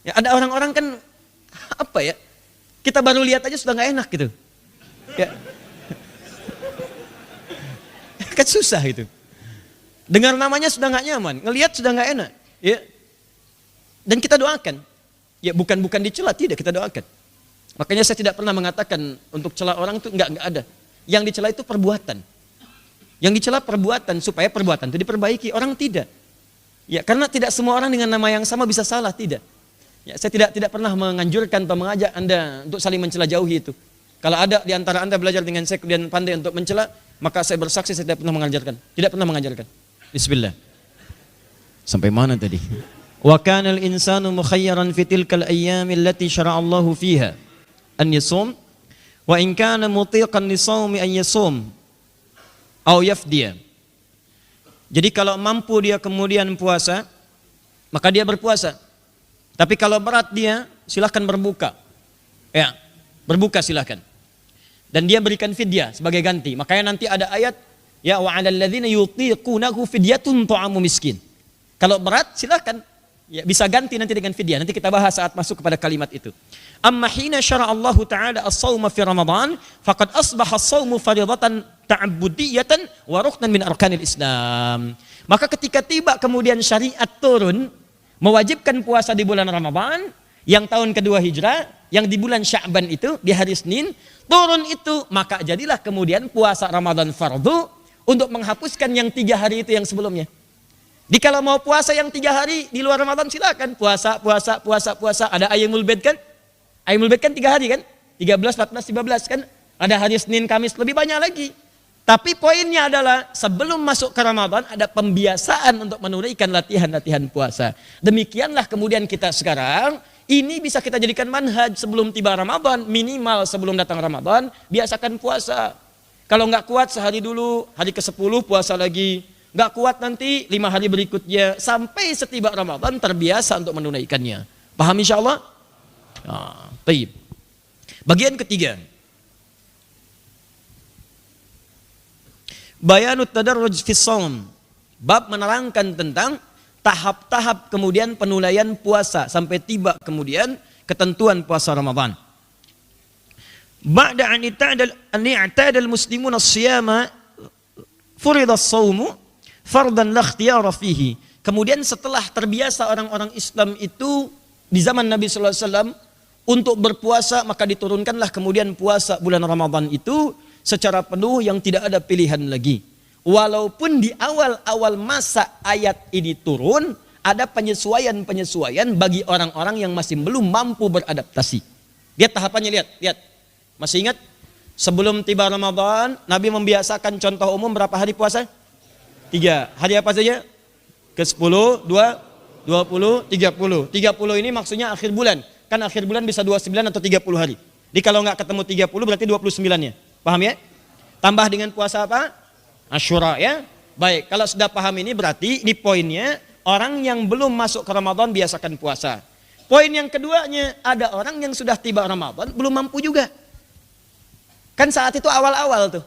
Ya, ada orang-orang kan apa ya? Kita baru lihat aja sudah nggak enak gitu. Ya. Kan susah itu. Dengar namanya sudah nggak nyaman, ngelihat sudah nggak enak. Ya. Dan kita doakan. Ya bukan dicela, tidak, kita doakan. Makanya saya tidak pernah mengatakan untuk cela orang itu nggak ada. Yang dicela itu perbuatan. Yang dicela perbuatan supaya perbuatan itu diperbaiki. Orang tidak. Ya karena tidak semua orang dengan nama yang sama bisa salah, tidak. Ya, saya tidak pernah menganjurkan atau mengajak Anda untuk saling mencela, jauhi itu. Kalau ada di antara Anda belajar dengan saya kemudian pandai untuk mencela, maka saya bersaksi saya tidak pernah mengajarkan. Tidak pernah mengajarkan. Bismillah. Sampai mana tadi? Wa kana al-insanu mukhayyaran fi tilkal ayyami allati syara'a Allahu fiha an yasum wa in kana mutiqan lisawmi an yasum aw yafdiya. Jadi kalau mampu dia kemudian puasa, maka dia berpuasa. Tapi kalau berat dia, silahkan berbuka. Ya, berbuka silahkan. Dan dia berikan fidyah sebagai ganti. Makanya nanti ada ayat, ya wa 'alal ladzina yutiqunahu fidyatun ta'amu miskin. Kalau berat silahkan, ya bisa ganti nanti dengan fidyah. Nanti kita bahas saat masuk kepada kalimat itu. Amma hina syara'a Allah Ta'ala as-shauma fi Ramadan, faqad asbaha as-shaumu fardhatan ta'abbudiyatan wa ruknan min arkanil Islam. Maka ketika tiba kemudian syariat turun mewajibkan puasa di bulan Ramadan, yang tahun kedua Hijrah, yang di bulan Sya'ban itu, di hari Senin, turun itu, maka jadilah kemudian puasa Ramadan fardu untuk menghapuskan yang 3 hari itu yang sebelumnya. Jadi kalau mau puasa yang 3 hari di luar Ramadan silakan, puasa. Ada Ayyamul Bid kan? Ayyamul Bid kan 3 hari kan? 13, 14, 15 kan? Ada hari Senin, Kamis, lebih banyak lagi. Tapi poinnya adalah sebelum masuk ke Ramadan ada pembiasaan untuk menunaikan latihan-latihan puasa. Demikianlah kemudian kita sekarang, ini bisa kita jadikan manhaj sebelum tiba Ramadan, minimal sebelum datang Ramadan, biasakan puasa. Kalau nggak kuat sehari dulu, hari ke-10 puasa lagi. Nggak kuat nanti 5 hari berikutnya, sampai setiba Ramadan terbiasa untuk menunaikannya. Paham insya Allah? Nah, baik. Bagian ketiga. Bayanut tadarruj fis shaum. Bab menerangkan tentang tahap-tahap kemudian penilaian puasa sampai tiba kemudian ketentuan puasa Ramadan. Ba'da an i'tada al-muslimun as-siyama furida as-shaumu fardan la ikhtiyara fihi. Kemudian setelah terbiasa orang-orang Islam itu di zaman Nabi sallallahu alaihi wasallam untuk berpuasa, maka diturunkanlah kemudian puasa bulan Ramadan itu secara penuh yang tidak ada pilihan lagi. Walaupun di awal-awal masa ayat ini turun, ada penyesuaian-penyesuaian bagi orang-orang yang masih belum mampu beradaptasi. Lihat tahapannya, lihat. Masih ingat? Sebelum tiba Ramadan, Nabi membiasakan contoh umum berapa hari puasa? 3. Hari apa saja? Ke-10, 20, 30. 30 ini maksudnya akhir bulan. Kan akhir bulan bisa 29 atau 30 hari. Jadi kalau nggak ketemu 30 berarti 29-nya. Paham ya? Tambah dengan puasa apa? Asyura ya. Baik, kalau sudah paham ini berarti ini poinnya, orang yang belum masuk ke Ramadan biasakan puasa. Poin yang keduanya, ada orang yang sudah tiba Ramadan belum mampu juga. Kan saat itu awal-awal tuh.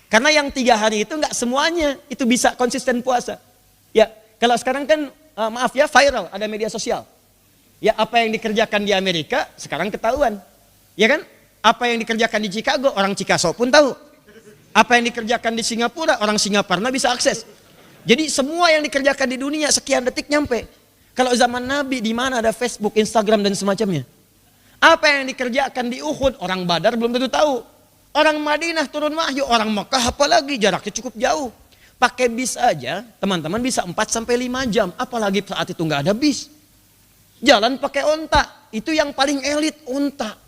Karena yang 3 hari itu nggak semuanya itu bisa konsisten puasa. Ya, kalau sekarang kan maaf ya, viral, ada media sosial. Ya, apa yang dikerjakan di Amerika sekarang ketahuan. Ya kan? Apa yang dikerjakan di Chicago, orang Chicago pun tahu. Apa yang dikerjakan di Singapura, orang Singaparna bisa akses. Jadi semua yang dikerjakan di dunia sekian detik nyampe. Kalau zaman Nabi di mana ada Facebook, Instagram dan semacamnya. Apa yang dikerjakan di Uhud, orang Badar belum tentu tahu. Orang Madinah turun wahyu, orang Mekah apalagi jaraknya cukup jauh. Pakai bis aja, teman-teman bisa 4-5 jam. Apalagi saat itu nggak ada bis. Jalan pakai onta, itu yang paling elit onta.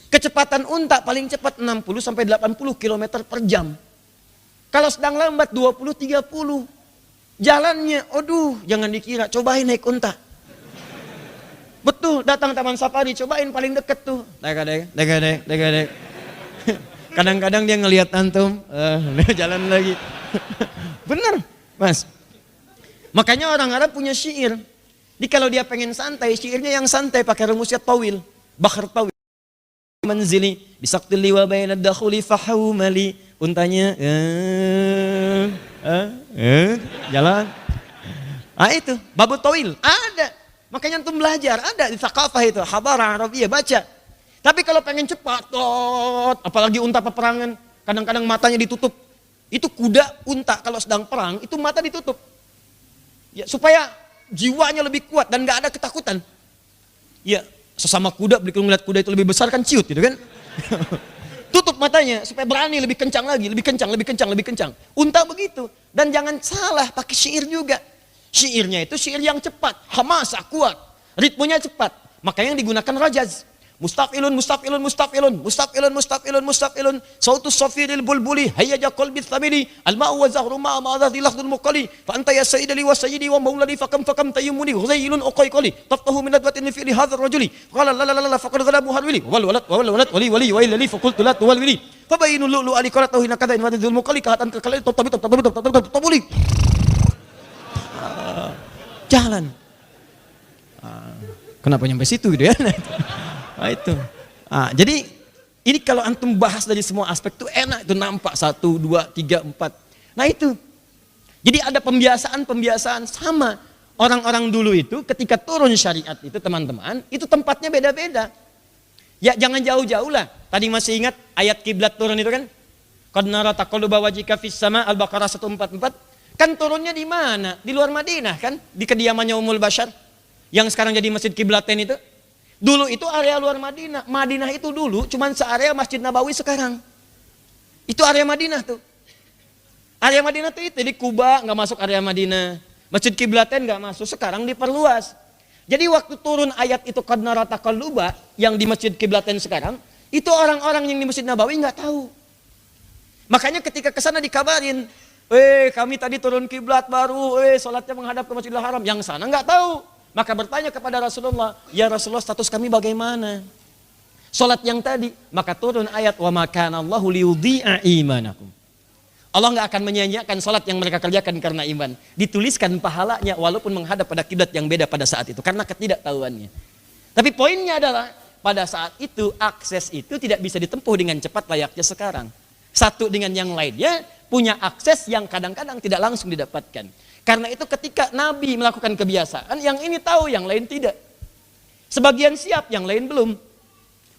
Kecepatan unta paling cepat 60-80 km per jam. Kalau sedang lambat 20-30. Jalannya, aduh, jangan dikira, cobain naik unta. Betul, datang Taman Safari, cobain paling deket tuh. Dek. Kadang-kadang dia ngelihat antum, jalan lagi. Bener, Mas. Makanya orang Arab punya syair. Jadi kalau dia pengen santai, syairnya yang santai pakai rumusnya tawil, bakhar tawil. Manzili bisaqtil liwa bainad dakhuli fahumali, untanya jalan. Ah itu babu tawil ada. Makanya antum belajar, ada di thaqafah itu, hadarah Arabiyah, baca. Tapi kalau pengen cepat, apalagi unta peperangan, kadang-kadang matanya ditutup. Itu kuda, unta kalau sedang perang, itu mata ditutup. Ya, supaya jiwanya lebih kuat dan gak ada ketakutan. Ya, sesama kuda, begitu melihat kuda itu lebih besar kan ciut gitu kan. Tutup matanya supaya berani lebih kencang lagi, lebih kencang, lebih kencang, lebih kencang. Unta begitu. Dan jangan salah pakai syair juga. Syairnya itu syair yang cepat, hamasa kuat, ritmenya cepat. Makanya yang digunakan rajaz. Mustafilun, mustafilun, mustafilun, mustafilun, mustafilun, mustafilun. Sautus safiril bulbuli, hayyaja qalbi thamili, al-ma'u wa zahru ma'a ma'adhati lakhdul muqali. Fa anta ya sayyidali wa sayyidi wa mauladi fakam tayyumuni, ghazailun uqayqali. Taftahu min adwatin li fi'li hadha rajuli. Qala la la la la faqad ghalabu harwili. Wal walad wali wali wa ilali faqultu la tuwal wili. Fa bayinu lu'lu ali qaratahu hina kadha in wadhul muqali kahatan kalali tabuli. Jalan. Kenapa nyampe situ gitu ya? Nah, itu. Jadi ini kalau antum bahas dari semua aspek tuh enak, itu nampak 1, 2, 3, 4. Nah itu. Jadi ada pembiasaan sama. Orang-orang dulu itu ketika turun syariat itu teman-teman, itu tempatnya beda-beda. Ya jangan jauh-jauh lah. Tadi masih ingat ayat kiblat turun itu kan? Qad nara taqalluba wajhika fis sama, Al-Baqarah 144. Kan turunnya di mana? Di luar Madinah kan? Di kediamannya Ummul Bashar. Yang sekarang jadi Masjid Kiblatain itu. Dulu itu area luar Madinah. Madinah itu dulu cuman searea Masjid Nabawi sekarang. Itu area Madinah tuh. Area Madinah tuh itu di Kuba nggak masuk area Madinah. Masjid Kiblatain nggak masuk. Sekarang diperluas. Jadi waktu turun ayat itu qad nara taqalluba yang di Masjid Kiblatain sekarang, itu orang-orang yang di Masjid Nabawi nggak tahu. Makanya ketika kesana dikabarin, kami tadi turun kiblat baru, sholatnya menghadap ke Masjidil Haram. Yang sana nggak tahu. Maka bertanya kepada Rasulullah, ya Rasulullah status kami bagaimana? Sholat yang tadi, maka turun ayat, wa makanallahu liyudhi'a imanakum. Allah nggak akan menyia-nyiakan sholat yang mereka kerjakan karena iman. Dituliskan pahalanya walaupun menghadap pada kiblat yang beda pada saat itu, karena ketidaktahuannya. Tapi poinnya adalah, pada saat itu akses itu tidak bisa ditempuh dengan cepat layaknya sekarang. Satu dengan yang lainnya punya akses yang kadang-kadang tidak langsung didapatkan. Karena itu ketika Nabi melakukan kebiasaan, yang ini tahu, yang lain tidak. Sebagian siap, yang lain belum.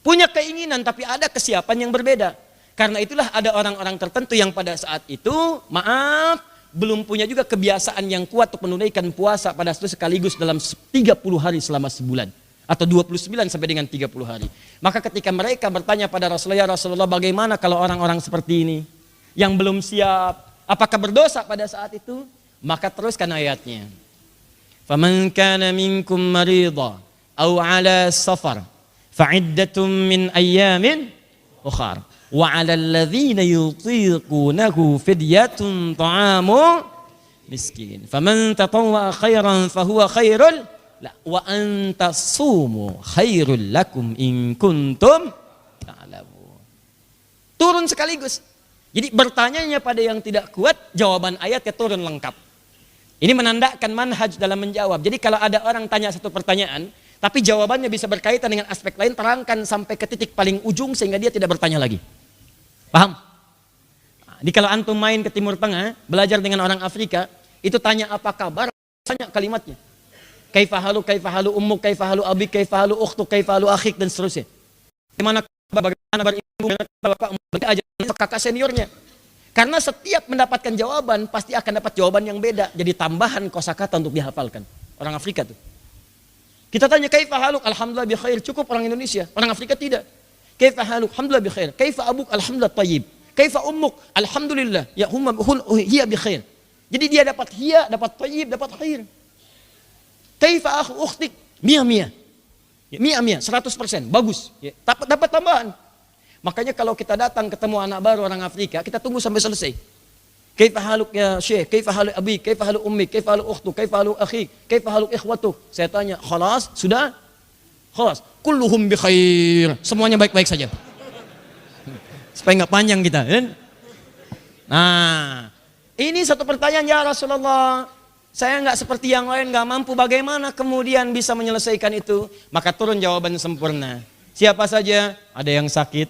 Punya keinginan tapi ada kesiapan yang berbeda. Karena itulah ada orang-orang tertentu yang pada saat itu, belum punya juga kebiasaan yang kuat untuk menunaikan puasa pada satu sekaligus dalam 30 hari selama sebulan. Atau 29 sampai dengan 30 hari. Maka ketika mereka bertanya pada Rasulullah, ya Rasulullah bagaimana kalau orang-orang seperti ini? Yang belum siap, apakah berdosa pada saat itu? Maka teruskan ayatnya. Faman kana minkum marida aw ala safar fa'iddatun min ayyamin ukhar wa 'alal ladzina yutiqunahu fidyatun ta'amu miskin. Faman tatawwa khairan fahuwa khairul wa an tasumu khairul lakum in kuntum ta'lamun. Turun sekaligus. Jadi bertanyanya pada yang tidak kuat, jawaban ayatnya turun lengkap. Ini menandakan manhaj dalam menjawab. Jadi kalau ada orang tanya satu pertanyaan, tapi jawabannya bisa berkaitan dengan aspek lain, terangkan sampai ke titik paling ujung sehingga dia tidak bertanya lagi. Paham? Jadi kalau antum main ke Timur Tengah, belajar dengan orang Afrika, itu tanya apa kabar, tanya kalimatnya. Kaifahalu, kaifahalu ummuk, kaifahalu abik, kaifahalu ukhtuk, kaifahalu akhik, dan seterusnya. Bagaimana kabar ibu, bapak, ajar kakak seniornya. Karena setiap mendapatkan jawaban, pasti akan dapat jawaban yang beda. Jadi tambahan kosakata untuk dihafalkan. Orang Afrika tuh. Kita tanya, kaifa haluk? Alhamdulillah bi khair. Cukup orang Indonesia. Orang Afrika tidak. Kaifa haluk? Alhamdulillah bi khair. Kaifa abuk? Alhamdulillah tayyib. Kaifa ummuk? Alhamdulillah. Ya hiya bi khair. Jadi dia dapat hiya, dapat tayyib, dapat khair. Kaifa akhu ukhtik? Mia. Ya, mia, 100%. Bagus. Ya, dapat tambahan. Makanya kalau kita datang ketemu anak baru orang Afrika, kita tunggu sampai selesai. Kaifa haluk ya syekh, kaifa haluk abi, kaifa haluk ummi, kaifa haluk ukhtu, kaifa haluk akhi, kaifa haluk ikhwatuk. Saya tanya, khalas, sudah? Khalas. Kulluhum bi khair. Semuanya baik-baik saja. Supaya nggak panjang kita, kan? Nah, ini satu pertanyaan, ya Rasulullah. Saya nggak seperti yang lain, nggak mampu. Bagaimana kemudian bisa menyelesaikan itu? Maka turun jawaban sempurna. Siapa saja? Ada yang sakit,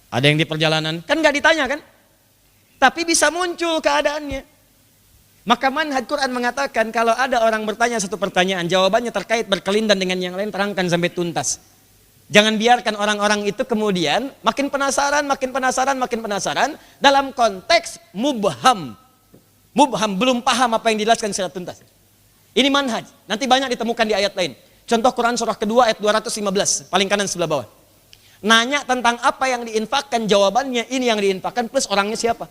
ada yang di perjalanan, kan nggak ditanya kan? Tapi bisa muncul keadaannya. Maka manhaj Quran mengatakan kalau ada orang bertanya satu pertanyaan, jawabannya terkait berkelindan dengan yang lain, terangkan sampai tuntas. Jangan biarkan orang-orang itu kemudian makin penasaran dalam konteks mubham. Mubham, belum paham apa yang dijelaskan secara tuntas. Ini manhaj, nanti banyak ditemukan di ayat lain. Contoh Quran surah kedua ayat 215, paling kanan sebelah bawah. Nanya tentang apa yang diinfakkan, jawabannya ini yang diinfakkan plus orangnya siapa.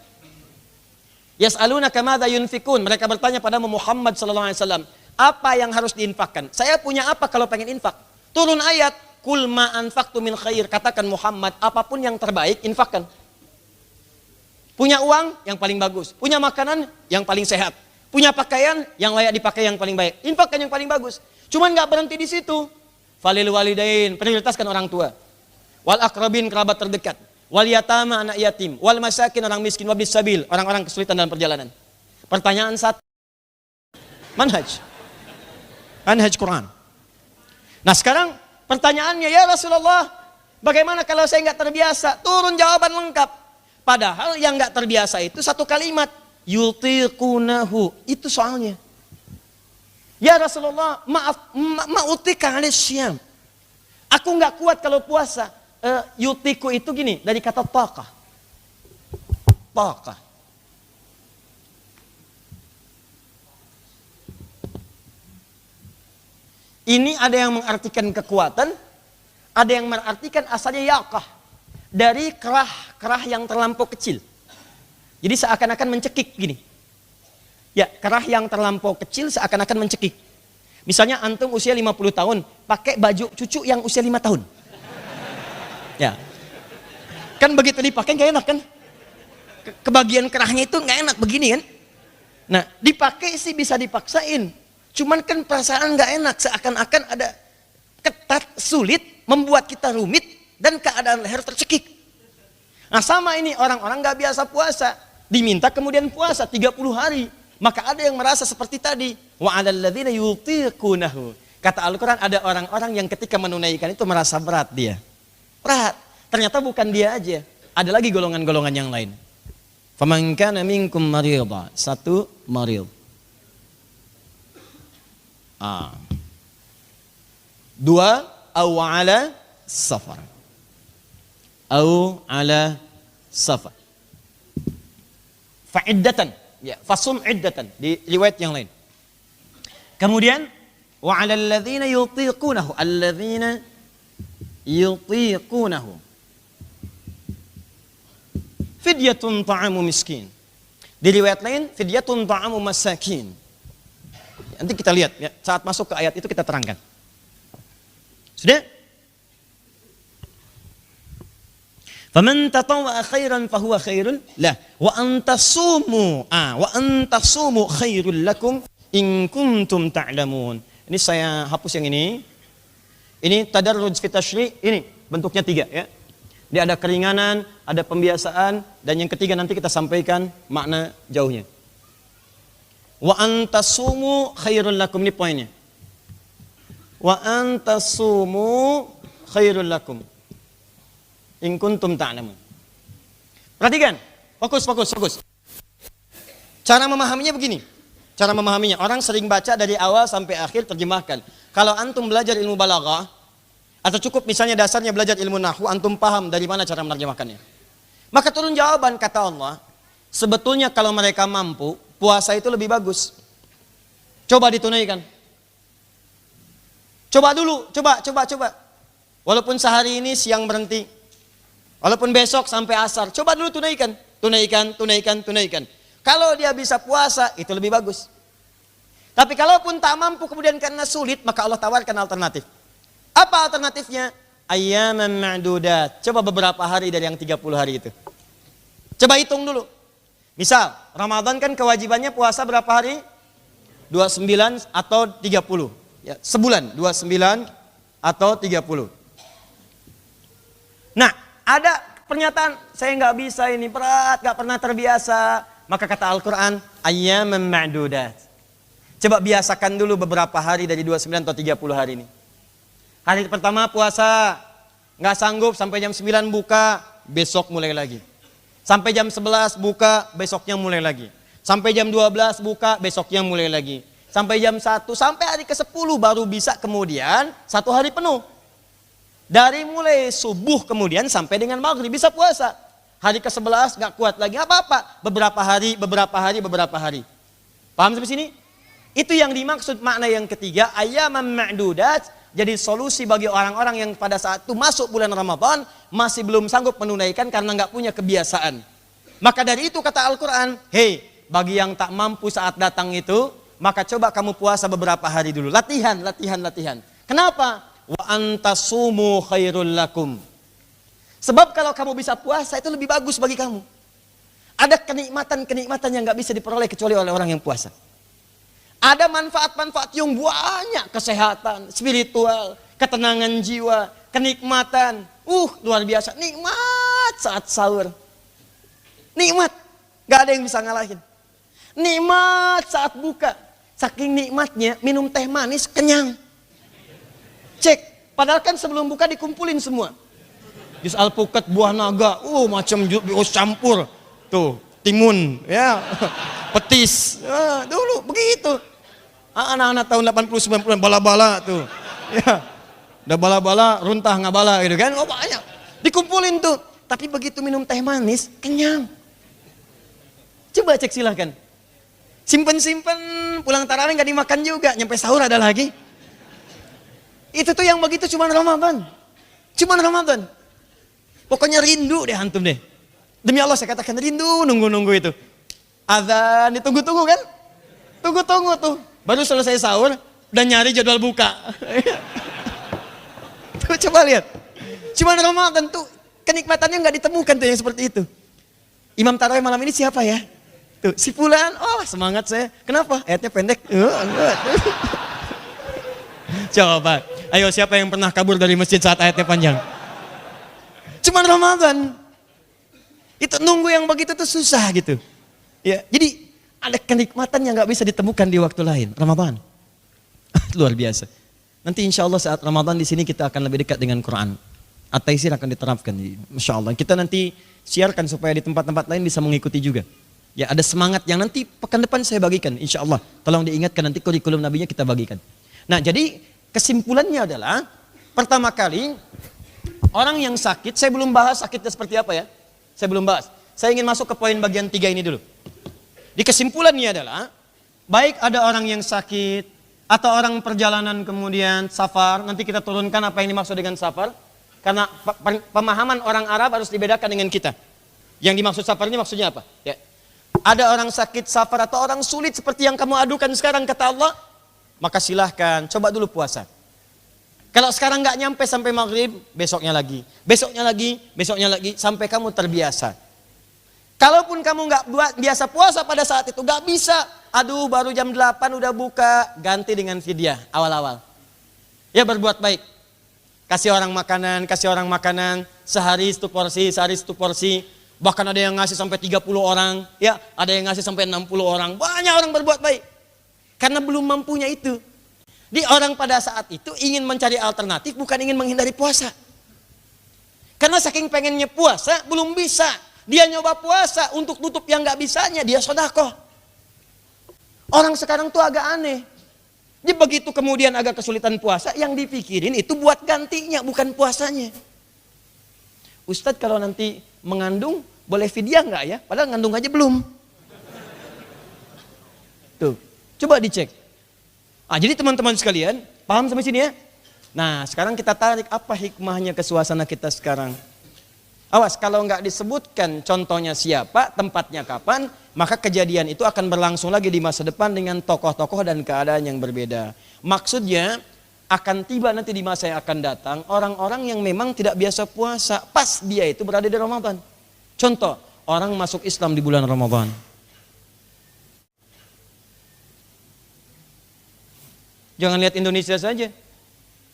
Yas'alunaka madza yunfikun, mereka bertanya pada Muhammad sallallahu alaihi wasallam, apa yang harus diinfakkan? Saya punya apa kalau pengen infak? Turun ayat, kul ma anfaqtu min khair, katakan Muhammad, apapun yang terbaik infakkan. Punya uang yang paling bagus, punya makanan yang paling sehat, punya pakaian yang layak dipakai yang paling baik, infakkan yang paling bagus. Cuman nggak berhenti di situ. Falil walidain, prioritaskan orang tua. Wal akrabin, kerabat terdekat. Wal yatama, anak yatim. Wal masakin, orang miskin. Wabis sabil, orang-orang kesulitan dalam perjalanan. Pertanyaan satu. Manhaj Quran. Nah sekarang pertanyaannya, ya Rasulullah, bagaimana kalau saya nggak terbiasa? Turun jawaban lengkap. Padahal yang nggak terbiasa itu satu kalimat. Yutiqunahu, itu soalnya. Ya Rasulullah, maaf, ma'utika alisyam. Aku nggak kuat kalau puasa. Yutiku itu gini, dari kata taqah. Taqah. Ini ada yang mengartikan kekuatan, ada yang mengartikan asalnya yaqah. Dari kerah yang terlampau kecil. Jadi seakan-akan mencekik gini. Ya, kerah yang terlampau kecil seakan-akan mencekik. Misalnya antum usia 50 tahun, pakai baju cucu yang usia 5 tahun. Ya. Kan begitu dipakai gak enak kan? Kebagian kerahnya itu gak enak begini kan? Nah, dipakai sih bisa dipaksain. Cuman kan perasaan gak enak, seakan-akan ada ketat, sulit, membuat kita rumit, dan keadaan leher tercekik. Nah sama ini, orang-orang gak biasa puasa, diminta kemudian puasa 30 hari. Maka ada yang merasa seperti tadi, wa 'alal ladzina yutiqunahu. Kata Al-Quran, ada orang-orang yang ketika menunaikan itu merasa berat dia. Berat. Ternyata bukan dia aja. Ada lagi golongan-golongan yang lain. Faman kana minkum maridha. Satu, marid. Dua, au ala safar. Au ala safar. Fa'iddatan. Ya, fasum iddatan. Di riwayat yang lain. Kemudian, wa 'alal ladzina yutiqunahu. Alladzina yutiqunahu fidyatun ta'amu miskin. Di riwayat lain fidyatun ta'amu masakin. Nanti kita lihat ya, saat masuk ke ayat itu kita terangkan. Sudah? Faman tatawwa'a khairan fahuwa khairun lah wa antasumu khairul lakum in kuntum ta'lamun. Ini saya hapus yang ini. Ini tadarruj fi tasyri', ini bentuknya 3 ya. Dia ada keringanan, ada pembiasaan, dan yang ketiga nanti kita sampaikan makna jauhnya. Wa antasumu khairul lakum, ini poinnya. Wa antasumu khairul lakum in kuntum ta'lamun. Perhatikan, fokus. Cara memahaminya begini. Cara memahaminya, orang sering baca dari awal sampai akhir, terjemahkan. Kalau antum belajar ilmu balaghah, atau cukup misalnya dasarnya belajar ilmu nahwu, antum paham dari mana cara menerjemahkannya. Maka turun jawaban, kata Allah, sebetulnya kalau mereka mampu, puasa itu lebih bagus. Coba ditunaikan. Coba dulu, coba. Walaupun sehari ini siang berhenti, walaupun besok sampai asar, coba dulu tunaikan. Kalau dia bisa puasa, itu lebih bagus. Tapi kalaupun tak mampu kemudian karena sulit, maka Allah tawarkan alternatif. Apa alternatifnya? Ayyaman ma'dudat. Coba beberapa hari dari yang 30 hari itu. Coba hitung dulu. Misal, Ramadan kan kewajibannya puasa berapa hari? 29 atau 30. Ya, sebulan, 29 atau 30. Nah, ada pernyataan, saya nggak bisa ini, berat, nggak pernah terbiasa. Maka kata Al-Quran, ayyaman ma'dudat. Coba biasakan dulu beberapa hari dari 29 atau 30 hari ini. Hari pertama puasa, nggak sanggup sampai jam 9 buka, besok mulai lagi. Sampai jam 11 buka, besoknya mulai lagi. Sampai jam 12 buka, besoknya mulai lagi. Sampai jam 1, sampai hari ke-10 baru bisa kemudian 1 hari penuh. Dari mulai subuh kemudian sampai dengan maghrib bisa puasa. Hari ke-11 gak kuat lagi, apa-apa. Beberapa hari. Paham sampai sini? Itu yang dimaksud makna yang ketiga, ayyaman ma'dudat. Jadi solusi bagi orang-orang yang pada saat itu masuk bulan Ramadan masih belum sanggup menunaikan karena gak punya kebiasaan. Maka dari itu kata Al-Quran, hei, bagi yang tak mampu saat datang itu, maka coba kamu puasa beberapa hari dulu. Latihan. Kenapa? Wa antasumu khairul lakum. Sebab kalau kamu bisa puasa itu lebih bagus bagi kamu. Ada kenikmatan yang gak bisa diperoleh kecuali oleh orang yang puasa. Ada manfaat-manfaat yang banyak. Kesehatan, spiritual, ketenangan jiwa, kenikmatan. Luar biasa. Nikmat saat sahur. Nikmat. Gak ada yang bisa ngalahin. Nikmat saat buka. Saking nikmatnya minum teh manis kenyang. Cek. Padahal kan sebelum buka dikumpulin semua. Jus alpukat, buah naga. Macam jus campur. Tuh, timun. Ya. Petis. Dulu begitu. Anak-anak tahun 80-90 bala-bala tuh. Ya. Udah bala-bala, runtah ngabala gitu kan. Banyak. Dikumpulin tuh. Tapi begitu minum teh manis, kenyang. Coba cek silahkan. Simpen-simpen, pulang tarawih gak dimakan juga, nyampe sahur ada lagi. Itu tuh yang begitu cuman Ramadan. Pokoknya rindu deh antum deh. Demi Allah saya katakan rindu nunggu-nunggu itu. Azan ditunggu-tunggu kan? Tunggu-tunggu tuh. Baru selesai sahur, udah nyari jadwal buka. Tuh coba lihat. Cuman Ramadan tuh kenikmatannya gak ditemukan tuh yang seperti itu. Imam tarawih malam ini siapa ya? Tuh, si Fulan, semangat saya. Kenapa? Ayatnya pendek. Coba, ayo siapa yang pernah kabur dari masjid saat ayatnya panjang? Cuman Ramadan. Itu nunggu yang begitu tuh susah gitu. Ya, jadi ada kenikmatan yang gak bisa ditemukan di waktu lain. Ramadan. Luar biasa. Nanti insya Allah saat Ramadan di sini kita akan lebih dekat dengan Quran. At-Taisir akan diterapkan. Masya Allah. Kita nanti siarkan supaya di tempat-tempat lain bisa mengikuti juga. Ya ada semangat yang nanti pekan depan saya bagikan insya Allah. Tolong diingatkan nanti kurikulum nabinya kita bagikan. Nah jadi kesimpulannya adalah pertama kali orang yang sakit, saya belum bahas sakitnya seperti apa ya. Saya belum bahas. Saya ingin masuk ke poin bagian 3 ini dulu. Di kesimpulannya adalah baik ada orang yang sakit atau orang perjalanan kemudian safar. Nanti kita turunkan apa yang dimaksud dengan safar. Karena pemahaman orang Arab harus dibedakan dengan kita. Yang dimaksud safar ini maksudnya apa? Ya. Ada orang sakit safar atau orang sulit seperti yang kamu adukan sekarang kata Allah, maka silahkan coba dulu puasa. Kalau sekarang nggak nyampe sampai maghrib, besoknya lagi sampai kamu terbiasa. Kalaupun kamu nggak biasa puasa pada saat itu, nggak bisa. Aduh baru jam 8 udah buka, ganti dengan fidyah awal-awal. Ya berbuat baik. Kasih orang makanan, sehari 1 porsi. Bahkan ada yang ngasih sampai 30 orang, ya, ada yang ngasih sampai 60 orang. Banyak orang berbuat baik. Karena belum mampunya itu. Di orang pada saat itu ingin mencari alternatif, bukan ingin menghindari puasa. Karena saking pengennya puasa, belum bisa. Dia nyoba puasa untuk tutup yang gak bisanya, dia sedekah. Orang sekarang tuh agak aneh. Jadi begitu kemudian agak kesulitan puasa, yang dipikirin itu buat gantinya, bukan puasanya. Ustadz kalau nanti mengandung, boleh fidyah nggak ya? Padahal ngandung aja belum. Tuh, coba dicek. Jadi teman-teman sekalian, paham sampai sini ya? Nah, sekarang kita tarik apa hikmahnya ke suasana kita sekarang. Awas, kalau nggak disebutkan contohnya siapa, tempatnya kapan, maka kejadian itu akan berlangsung lagi di masa depan dengan tokoh-tokoh dan keadaan yang berbeda. Maksudnya, akan tiba nanti di masa yang akan datang orang-orang yang memang tidak biasa puasa pas dia itu berada di Ramadan. Contoh, orang masuk Islam di bulan Ramadan. Jangan lihat Indonesia saja.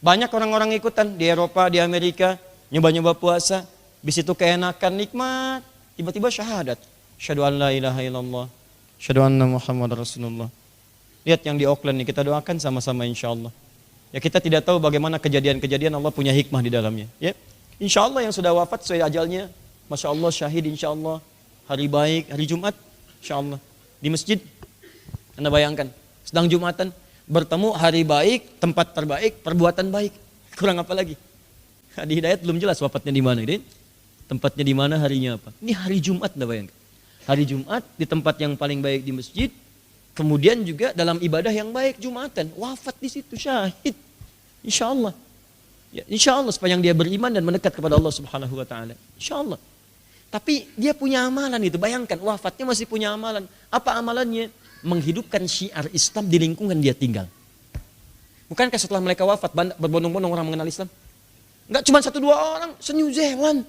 Banyak orang-orang ikutan di Eropa, di Amerika, nyoba-nyoba puasa, bis itu keenakan, nikmat, tiba-tiba syahadat. Syahadu an la ilaha illallah, syahadu anna Muhammad Rasulullah. Lihat yang di Auckland nih, kita doakan sama-sama insyaAllah. Ya kita tidak tahu bagaimana kejadian-kejadian Allah punya hikmah di dalamnya. Ya, insya Allah yang sudah wafat sesuai ajalnya, masya Allah syahid insya Allah, hari baik, hari Jumat, insya Allah. di masjid. Anda bayangkan, sedang Jumatan, bertemu hari baik, tempat terbaik, perbuatan baik. Kurang apa lagi? Di Hidayat belum jelas wafatnya di mana, gitu. Tempatnya di mana, harinya apa. Ini hari Jumat, Anda bayangkan. Hari Jumat di tempat yang paling baik di masjid, kemudian juga dalam ibadah yang baik Jumatan, wafat di situ, syahid. Insya Allah. Ya, insya Allah sepanjang dia beriman dan mendekat kepada Allah Subhanahu wa taala. Insya Allah. Tapi dia punya amalan itu, bayangkan wafatnya masih punya amalan. Apa amalannya? Menghidupkan syiar Islam di lingkungan dia tinggal. Bukankah setelah mereka wafat berbondong-bondong orang mengenal Islam? Enggak cuma 1-2 orang, se-New Zealand.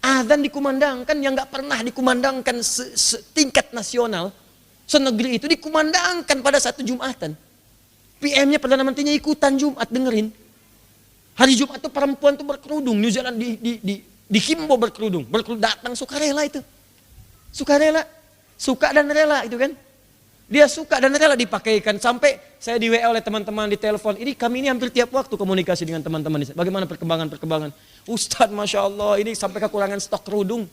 Azan dikumandangkan yang enggak pernah dikumandangkan setingkat nasional. Senegeri itu dikumandangkan pada satu Jumatan. PM-nya Perdana Menterinya ikutan Jumat dengerin. Hari Jumat itu perempuan tuh berkerudung, New Zealand dihimbau berkerudung, datang sukarela itu. Sukarela, suka dan rela itu kan. Dia suka dan rela dipakaikan sampai saya di WA oleh teman-teman di telepon. Kami ini hampir tiap waktu komunikasi dengan teman-teman. Bagaimana perkembangan? Ustadz, Masya Allah, ini sampai kekurangan stok kerudung.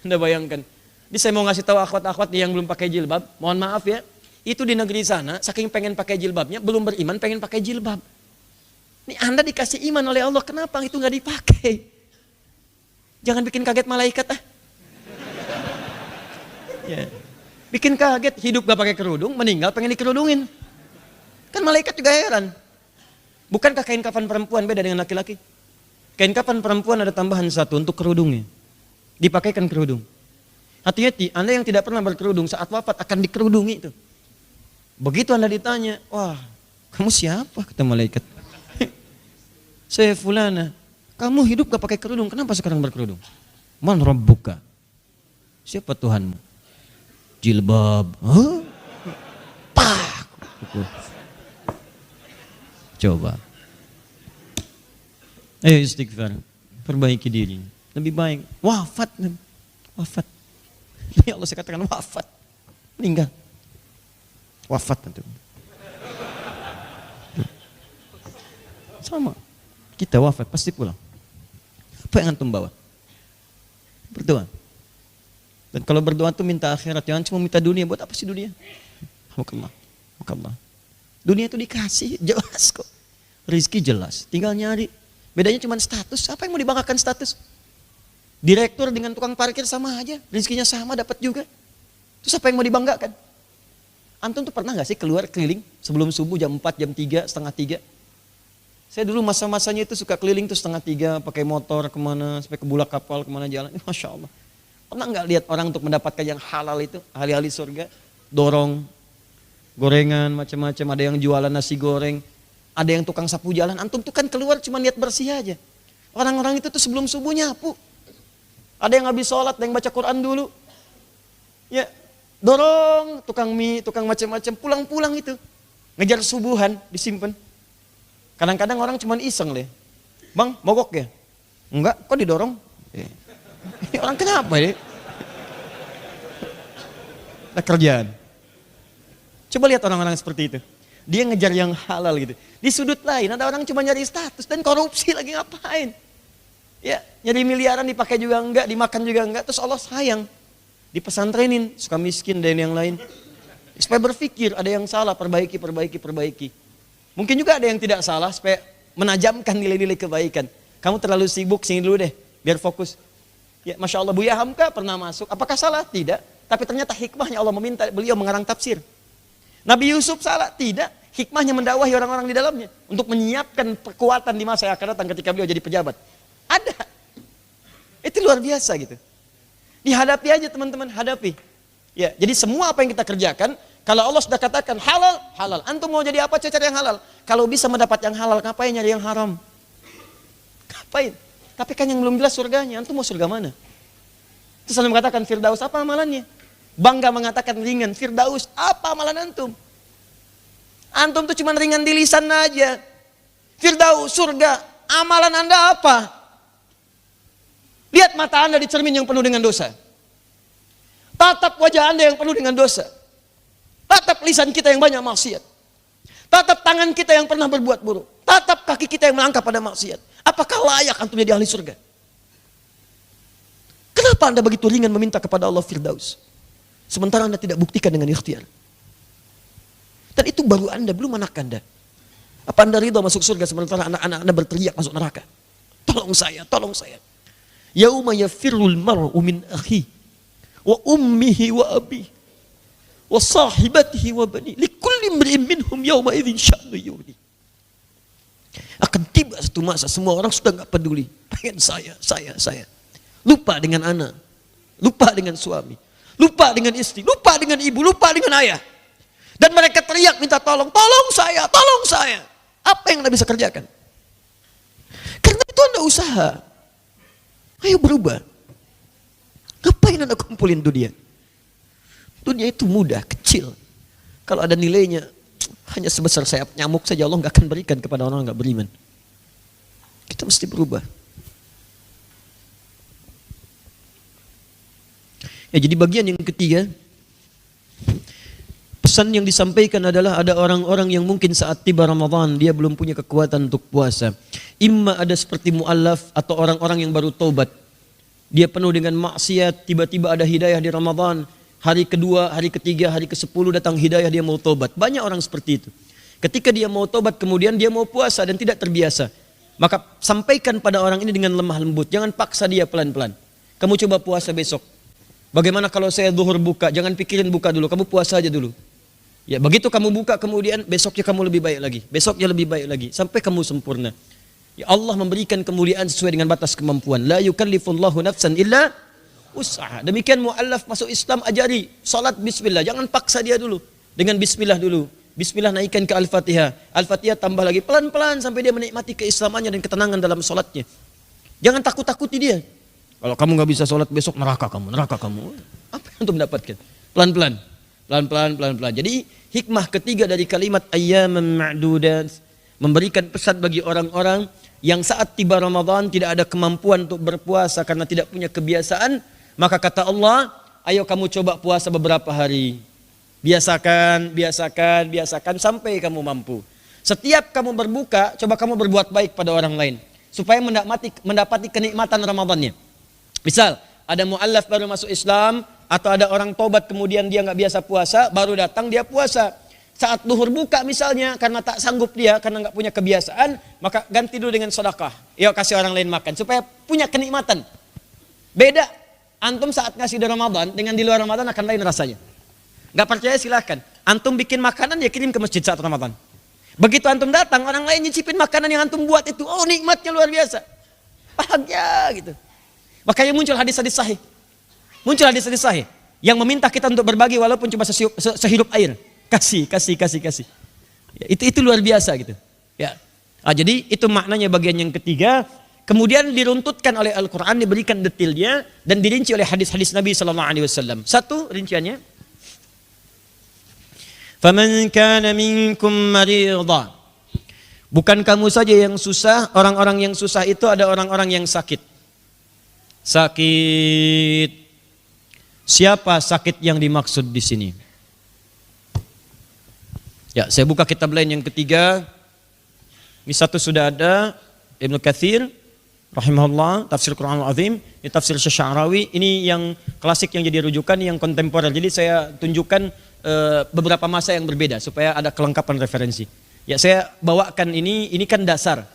Anda bayangkan. Jadi saya mau ngasih tahu akhwat-akhwat yang belum pakai jilbab, mohon maaf ya. Itu di negeri sana, saking pengen pakai jilbabnya, belum beriman pengen pakai jilbab. Ini Anda dikasih iman oleh Allah, kenapa itu nggak dipakai? Jangan bikin kaget malaikat ah. Ya. Bikin kaget, hidup gak pakai kerudung, meninggal pengen dikerudungin. Kan malaikat juga heran. Bukankah kain kafan perempuan beda dengan laki-laki? Kain kafan perempuan ada tambahan satu untuk kerudungnya. Dipakaikan kerudung. Hati-hati, Anda yang tidak pernah berkerudung saat wafat akan dikerudungi itu. Begitu Anda ditanya, wah kamu siapa? Kata malaikat. Saya fulana. Kamu hidup gak pakai kerudung, kenapa sekarang berkerudung? Man rabbuka? Siapa Tuhanmu? Jilbab. Huh? Pah. Coba. Ayo istighfar. Perbaiki diri. Lebih baik. Wafat. Ya Allah saya katakan wafat. Meninggal. Wafat nanti. Sama. Kita wafat pasti pulang. Apa yang antum bawa? Berdoa. Dan kalau berdoa itu minta akhirat, jangan cuma minta dunia. Buat apa sih dunia? Makamlah. Dunia itu dikasih, jelas kok. Rizki jelas, tinggal nyari. Bedanya cuma status, apa yang mau dibanggakan status? Direktur dengan tukang parkir sama aja, rizkinya sama dapat juga. Terus apa yang mau dibanggakan? Antum tuh pernah gak sih keluar keliling sebelum subuh jam 4, jam 3, setengah 3? Saya dulu masa-masanya itu suka keliling tuh setengah 3, pakai motor kemana, sampai ke bulak kapal, kemana jalan. Masya Allah. Pernah nggak lihat orang untuk mendapatkan yang halal itu, ahli-ahli surga, dorong, gorengan, macam-macam, ada yang jualan nasi goreng, ada yang tukang sapu jalan, antum tuh kan keluar cuma niat bersih aja. Orang-orang itu tuh sebelum subuh nyapu. Ada yang habis sholat, ada yang baca Quran dulu. Ya, dorong, tukang mie, tukang macam-macam, pulang-pulang itu. Ngejar subuhan, disimpan. Kadang-kadang orang cuma iseng deh. Bang, mogok ya? Enggak, kok didorong? Ini orang kenapa ya? Ada kerjaan. Coba lihat orang-orang seperti itu. Dia ngejar yang halal gitu. Di sudut lain ada orang cuma nyari status dan korupsi lagi ngapain? Ya, nyari miliaran dipakai juga enggak, dimakan juga enggak. Terus Allah sayang. Dipesantrenin, suka miskin dan yang lain. Supaya berpikir ada yang salah, perbaiki. Mungkin juga ada yang tidak salah supaya menajamkan nilai-nilai kebaikan. Kamu terlalu sibuk, sini dulu deh, biar fokus. Ya, Masya Allah, Buya Hamka pernah masuk. Apakah salah? Tidak. Tapi ternyata hikmahnya Allah meminta beliau mengarang tafsir. Nabi Yusuf salah? Tidak. Hikmahnya mendakwahi orang-orang di dalamnya. Untuk menyiapkan kekuatan di masa yang akan datang ketika beliau jadi pejabat. Ada. Itu luar biasa gitu. Dihadapi aja teman-teman, hadapi. Ya, jadi semua apa yang kita kerjakan, kalau Allah sudah katakan halal, halal. Antum mau jadi apa? Cari yang halal. Kalau bisa mendapat yang halal, ngapain nyari yang haram? Ngapain? Tapi kan yang belum jelas surganya, antum mau surga mana? Terus antum mengatakan Firdaus, apa amalannya? Bangga mengatakan ringan, Firdaus, apa amalan antum? Antum tuh cuma ringan di lisan aja. Firdaus, surga, amalan anda apa? Lihat mata anda di cermin yang penuh dengan dosa. Tatap wajah anda yang penuh dengan dosa. Tatap lisan kita yang banyak maksiat. Tatap tangan kita yang pernah berbuat buruk. Tatap kaki kita yang melangkah pada maksiat. Apakah layak antum jadi ahli surga? Kenapa anda begitu ringan meminta kepada Allah Firdaus? Sementara Anda tidak buktikan dengan ikhtiar. Dan itu baru Anda, belum anak Anda. Apa Anda ridha masuk surga sementara anak-anak Anda berteriak masuk neraka? Tolong saya, tolong saya. Yauma yafirrul mar'u min akhi wa ummihi wa abi wa sahibatihi wa bani likulli imri'in minhum yauma idzin sya'nu yughni. Akan tiba satu masa semua orang sudah enggak peduli. Pengen saya. Lupa dengan anak, lupa dengan suami, lupa dengan istri, lupa dengan ibu, lupa dengan ayah. Dan mereka teriak minta tolong, tolong saya, tolong saya. Apa yang Anda bisa kerjakan? Karena itu Anda usaha. Ayo berubah. Ngapain Anda kumpulin dunia? Dunia itu mudah, kecil. Kalau ada nilainya hanya sebesar sayap nyamuk saja, Allah nggak akan berikan kepada orang nggak beriman. Kita mesti berubah. Ya, jadi bagian yang ketiga, pesan yang disampaikan adalah ada orang-orang yang mungkin saat tiba Ramadan dia belum punya kekuatan untuk puasa. Imma ada seperti mu'allaf atau orang-orang yang baru taubat. Dia penuh dengan maksiat, tiba-tiba ada hidayah di Ramadan. Hari kedua, hari ketiga, hari ke-10 datang hidayah, dia mau taubat. Banyak orang seperti itu. Ketika dia mau taubat kemudian dia mau puasa dan tidak terbiasa. Maka sampaikan pada orang ini dengan lemah lembut. Jangan paksa dia pelan-pelan. Kamu coba puasa besok. Bagaimana kalau saya zuhur buka? Jangan pikirin buka dulu, kamu puasa aja dulu. Ya, begitu kamu buka kemudian besoknya kamu lebih baik lagi. Besoknya lebih baik lagi sampai kamu sempurna. Ya, Allah memberikan kemuliaan sesuai dengan batas kemampuan. La yukallifullahu nafsan illa usaha. Demikian mu'allaf masuk Islam ajari salat bismillah. Jangan paksa dia dulu. Dengan bismillah dulu. Bismillah naikkan ke Al-Fatihah. Al-Fatihah tambah lagi pelan-pelan sampai dia menikmati keislamannya dan ketenangan dalam salatnya. Jangan takut-takuti dia. Kalau kamu nggak bisa salat besok neraka kamu. Apa yang untuk mendapatkan? Pelan-pelan. Jadi hikmah ketiga dari kalimat ayyaman ma'dudat memberikan pesan bagi orang-orang yang saat tiba Ramadan tidak ada kemampuan untuk berpuasa karena tidak punya kebiasaan, maka kata Allah, ayo kamu coba puasa beberapa hari. Biasakan sampai kamu mampu. Setiap kamu berbuka, coba kamu berbuat baik pada orang lain supaya mendapati kenikmatan Ramadannya. Misal, ada mu'allaf baru masuk Islam atau ada orang tobat kemudian dia nggak biasa puasa, baru datang dia puasa. Saat duhur buka misalnya, karena tak sanggup dia, karena nggak punya kebiasaan, maka ganti dulu dengan sedekah. Yuk kasih orang lain makan, supaya punya kenikmatan. Beda, antum saat ngasih di Ramadan, dengan di luar Ramadan akan lain rasanya. Nggak percaya silahkan. Antum bikin makanan, ya kirim ke masjid saat Ramadan. Begitu antum datang, orang lain nyicipin makanan yang antum buat itu, oh nikmatnya luar biasa. Bahagia gitu. Makanya muncul hadis-hadis sahih. Yang meminta kita untuk berbagi walaupun cuma sehidup air. Kasih. Ya, itu luar biasa gitu. Ya. Jadi itu maknanya bagian yang ketiga. Kemudian diruntutkan oleh Al-Quran, diberikan detailnya dan dirinci oleh hadis-hadis Nabi SAW. Satu rinciannya. Faman kana minkum marida. Bukan kamu saja yang susah, orang-orang yang susah itu ada orang-orang yang sakit. Siapa sakit yang dimaksud di sini? Ya, saya buka kitab lain yang ketiga. Ini satu sudah ada, Ibnu Katsir rahimahullah, tafsir Quran Al-Azim, ini tafsir Sya'rawi, ini yang klasik yang jadi rujukan, yang kontemporer. Jadi saya tunjukkan beberapa masa yang berbeda supaya ada kelengkapan referensi. Ya, saya bawakan ini kan dasar.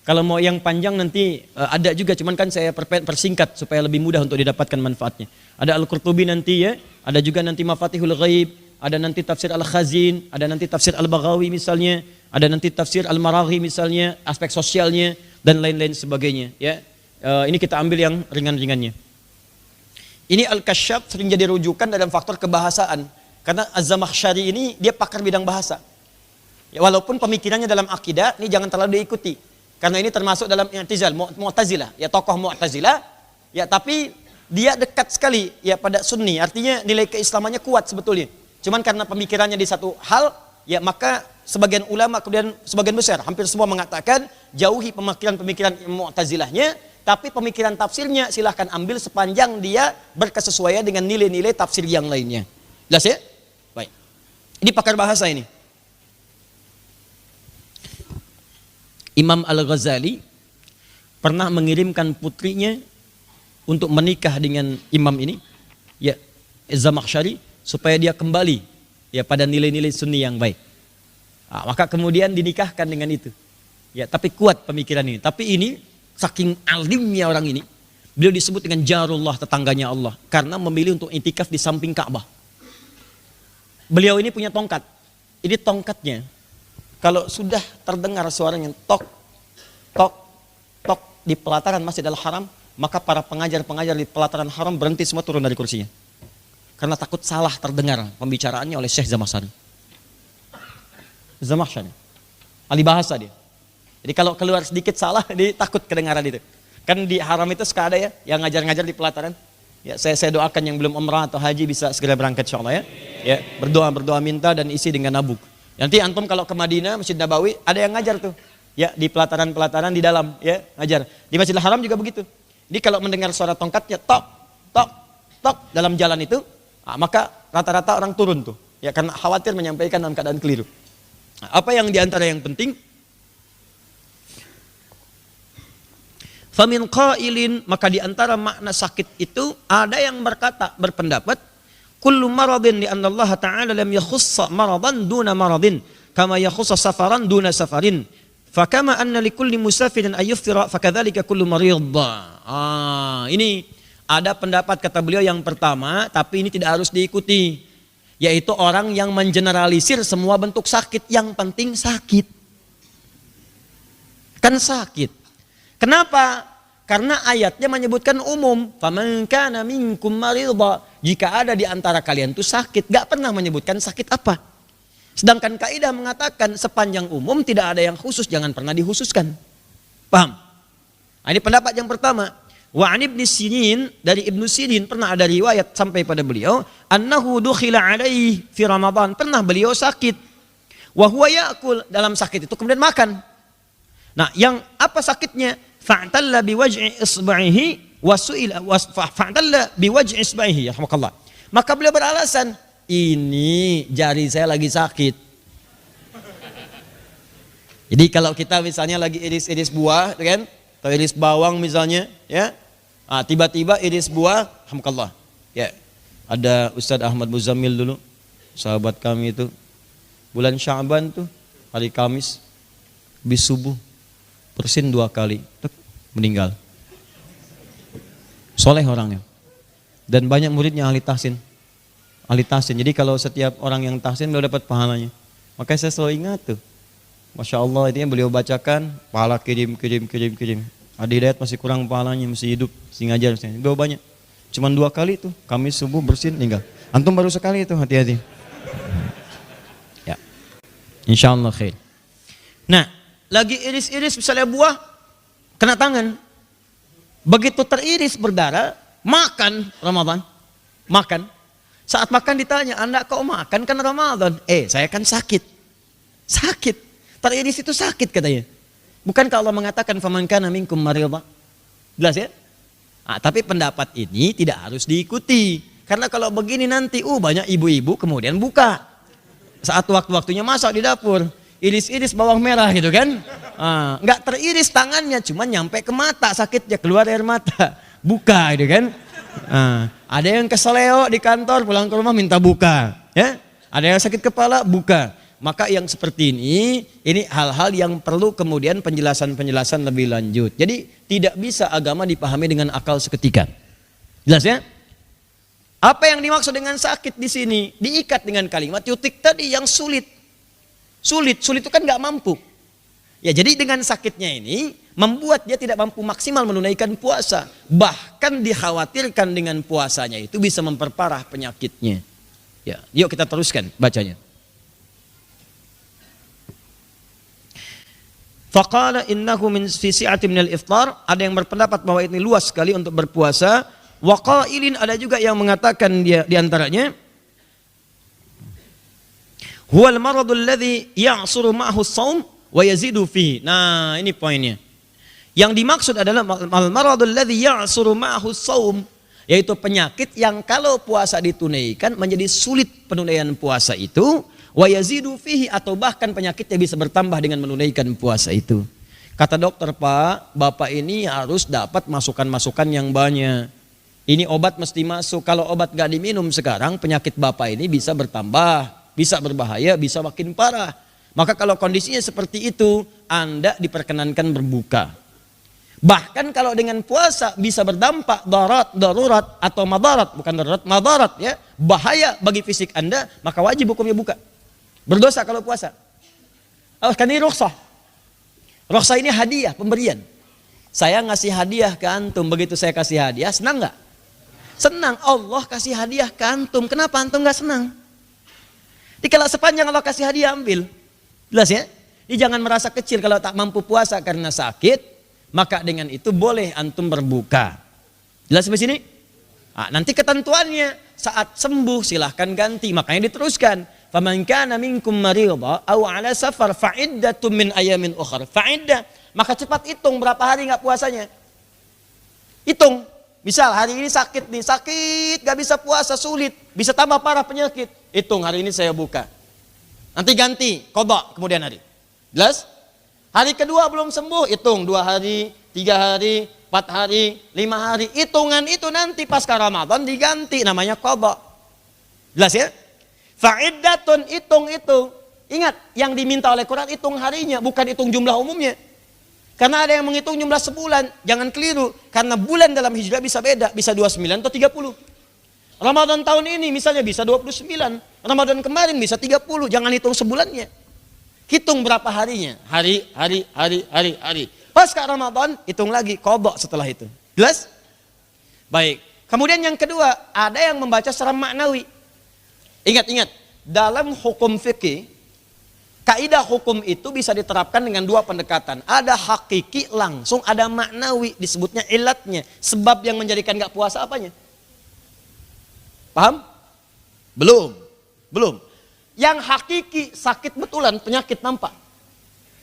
Kalau mau yang panjang nanti ada juga, cuman kan saya persingkat supaya lebih mudah untuk didapatkan manfaatnya. Ada Al-Qurtubi nanti ya, ada juga nanti Mafatihul Ghaib, ada nanti tafsir Al-Khazin, ada nanti tafsir Al-Baghawi misalnya, ada nanti tafsir Al-Maraghi misalnya, aspek sosialnya dan lain-lain sebagainya. Ya, ini kita ambil yang ringan-ringannya. Ini Al-Kasyaf sering jadi rujukan dalam faktor kebahasaan, karena Az-Zamakhsyari ini dia pakar bidang bahasa. Ya, walaupun pemikirannya dalam akidah ini jangan terlalu diikuti, karena ini termasuk dalam i'tizal, Mu'tazilah, ya tokoh Mu'tazilah, ya tapi dia dekat sekali ya pada Sunni, artinya nilai keislamannya kuat sebetulnya. Cuman karena pemikirannya di satu hal, ya maka sebagian ulama kemudian sebagian besar, hampir semua mengatakan jauhi pemikiran-pemikiran Mu'tazilahnya, tapi pemikiran tafsirnya silahkan ambil sepanjang dia berkesesuaian dengan nilai-nilai tafsir yang lainnya. Jelas ya? Baik. Ini pakar bahasa ini. Imam Al-Ghazali pernah mengirimkan putrinya untuk menikah dengan imam ini, ya Zamakhsyari, supaya dia kembali ya pada nilai-nilai sunni yang baik. Maka kemudian dinikahkan dengan itu. Ya, tapi kuat pemikiran ini. Tapi ini saking alimnya orang ini, beliau disebut dengan jarullah, tetangganya Allah, karena memilih untuk itikaf di samping Ka'bah. Beliau ini punya tongkat. Ini tongkatnya. Kalau sudah terdengar suaranya tok, tok, tok di pelataran Masjidil Haram, maka para pengajar-pengajar di pelataran haram berhenti semua, turun dari kursinya. Karena takut salah terdengar pembicaraannya oleh Syekh Zamakhsyari. Zamakhsyari. Ahli bahasa dia. Jadi kalau keluar sedikit salah, dia takut kedengaran itu. Kan di haram itu suka ada ya, yang ngajar-ngajar di pelataran. Ya, saya doakan yang belum umrah atau haji bisa segera berangkat insyaallah ya. Ya, berdoa minta dan isi dengan nabuk. Nanti antum kalau ke Madinah, Masjid Nabawi, ada yang ngajar tuh. Ya, di pelataran-pelataran di dalam, ya, ngajar. Di Masjidil Haram juga begitu. Jadi kalau mendengar suara tongkatnya, tok, tok, tok, dalam jalan itu, maka rata-rata orang turun tuh. Ya, karena khawatir menyampaikan dalam keadaan keliru. Apa yang diantara yang penting? Famin qailin, maka diantara makna sakit itu, ada yang berpendapat, kullu maradin li anna Allah Ta'ala lam yakhussa maradan duna maradin kama yakhussa safaran duna safarin fakama anna likulli musafirin ayyuftira fakadzalika kullu marid. Ini ada pendapat kata beliau yang pertama, tapi ini tidak harus diikuti, yaitu orang yang mengeneralisir semua bentuk sakit, yang penting sakit. Kan sakit. Kenapa? Karena ayatnya menyebutkan umum, faman kana minkum maridha, jika ada di antara kalian itu sakit, gak pernah menyebutkan sakit apa. Sedangkan kaidah mengatakan sepanjang umum tidak ada yang khusus, jangan pernah dikhususkan. Paham? Ini pendapat yang pertama. Wa an Ibnu Sirin, dari Ibnu Sirin pernah ada riwayat sampai pada beliau, annahu dukhila alaihi fi Ramadan, pernah beliau sakit. Wa huwa ya'kul, dalam sakit itu kemudian makan. Nah, yang apa sakitnya? Fa'talla biwaj'i isba'ihi wa su'ila fa'talla biwaj'i isba'ihi yarhamukallah. Maka beliau beralasan, ini jari saya lagi sakit. Jadi kalau kita misalnya lagi iris-iris buah, kan? Atau iris bawang misalnya, ya. Tiba-tiba iris buah, alhamdulillah. Ya. Ada Ustadz Ahmad Muzammil dulu, sahabat kami itu. Bulan Sya'ban tuh, hari Kamis, habis subuh, bersin 2 kali, meninggal. Soleh orangnya. Dan banyak muridnya ahli tahsin. Ahli tahsin. Jadi kalau setiap orang yang tahsin beliau dapat pahalanya. Makanya saya selalu ingat tuh. Masya Allah, itu yang beliau bacakan, pahala kirim. Adi Hidayat masih kurang pahalanya, masih hidup, masih ngajar. Beliau banyak. Cuman 2 kali tuh, Kamis subuh bersin, meninggal. Antum baru sekali itu, hati-hati. Ya. Insya Allah khair. Nah, lagi iris-iris misalnya buah, kena tangan. Begitu teriris berdarah, makan Ramadan. Makan. Saat makan ditanya, Anda kok makan kan Ramadan? Saya kan sakit. Sakit. Teriris itu sakit katanya. Bukankah Allah mengatakan faman kana minkum maridha? Jelas ya? Tapi pendapat ini tidak harus diikuti. Karena kalau begini nanti banyak ibu-ibu kemudian buka. Saat waktu-waktunya masak di dapur, iris-iris bawang merah gitu kan. Nggak teriris tangannya, cuma nyampe ke mata sakitnya, keluar air mata. Buka gitu kan. Ada yang keseleo di kantor, pulang ke rumah minta buka. Ya? Ada yang sakit kepala, buka. Maka yang seperti ini hal-hal yang perlu kemudian penjelasan-penjelasan lebih lanjut. Jadi tidak bisa agama dipahami dengan akal seketika. Jelas ya? Apa yang dimaksud dengan sakit di sini? Diikat dengan kalimat yutik tadi yang sulit. Sulit itu kan nggak mampu. Ya, jadi dengan sakitnya ini membuat dia tidak mampu maksimal menunaikan puasa. Bahkan dikhawatirkan dengan puasanya itu bisa memperparah penyakitnya. Ya, yuk kita teruskan bacanya. Faqala innahu min fi si'ati minal iftar, ada yang berpendapat bahwa ini luas sekali untuk berpuasa. Wa qailin, ada juga yang mengatakan dia di antaranya huwal maradul ladzi ya'suru ma'ahu shaum wa yazidu fihi. Nah, ini poinnya. Yang dimaksud adalah al maradul ladzi ya'suru ma'ahu shaum, yaitu penyakit yang kalau puasa ditunaikan menjadi sulit penunaian puasa itu, wa yazidu fihi, atau bahkan penyakitnya bisa bertambah dengan menunaikan puasa itu. Kata dokter, Pak, Bapak ini harus dapat masukan-masukan yang banyak. Ini obat mesti masuk. Kalau obat gak diminum sekarang, penyakit bapak ini bisa bertambah, bisa berbahaya, bisa makin parah. Maka kalau kondisinya seperti itu, Anda diperkenankan berbuka. Bahkan kalau dengan puasa bisa berdampak darurat atau madarat, bukan darurat, madarat ya, bahaya bagi fisik Anda, maka wajib hukumnya buka. Berdosa kalau puasa. Kan ini rukhsah. Rukhsah ini hadiah, pemberian. Saya ngasih hadiah ke antum, begitu saya kasih hadiah, senang nggak? Senang. Allah kasih hadiah ke antum, kenapa antum nggak senang? Jadi kalau sepanjang Allah kasih hadiah, ambil. Jelas ya? Jadi jangan merasa kecil kalau tak mampu puasa karena sakit, maka dengan itu boleh antum berbuka. Jelas sampai sini? Nah, nanti ketentuannya saat sembuh silahkan ganti. Makanya diteruskan. Faman kana minkum maridha aw ala safar fa'iddatun min ayamin ukhra. Fa'iddah, maka cepat hitung berapa hari enggak puasanya. Hitung. Misal hari ini sakit nih, sakit gak bisa puasa, sulit, bisa tambah parah penyakit. Hitung hari ini saya buka. Nanti ganti, qadha kemudian hari. Jelas? Hari kedua belum sembuh, hitung 2 hari, 3 hari, 4 hari, 5 hari. Hitungan itu nanti pasca Ramadan diganti, namanya qadha. Jelas ya? Fa'iddatun, hitung itu. Ingat, yang diminta oleh Quran hitung harinya, bukan hitung jumlah umumnya. Karena ada yang menghitung jumlah sebulan, jangan keliru. Karena bulan dalam hijrah bisa beda, bisa 29 atau 30. Ramadan tahun ini misalnya bisa 29, Ramadan kemarin bisa 30, jangan hitung sebulannya. Hitung berapa harinya, hari. Pasca Ramadan, hitung lagi, qadha setelah itu. Jelas? Baik. Kemudian yang kedua, ada yang membaca secara maknawi. Ingat, dalam hukum fikih, kaidah hukum itu bisa diterapkan dengan 2 pendekatan. Ada hakiki langsung, ada maknawi, disebutnya ilatnya. Sebab yang menjadikan gak puasa apanya? Paham? Belum. Yang hakiki sakit betulan, penyakit nampak.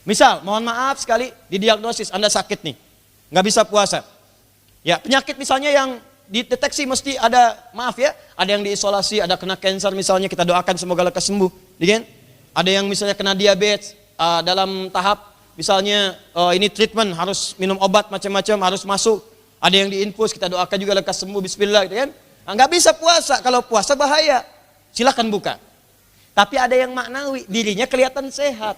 Misal, mohon maaf sekali didiagnosis Anda sakit nih, nggak bisa puasa. Ya, penyakit misalnya yang dideteksi mesti ada, maaf ya, ada yang diisolasi, ada kena cancer misalnya, kita doakan semoga lekas sembuh. Kan? Ada yang misalnya kena diabetes dalam tahap misalnya ini treatment harus minum obat macam-macam harus masuk. Ada yang diinfus, kita doakan juga lekas sembuh, bismillah gitu kan. Nggak bisa puasa, kalau puasa bahaya. Silahkan buka. Tapi ada yang maknawi, dirinya kelihatan sehat.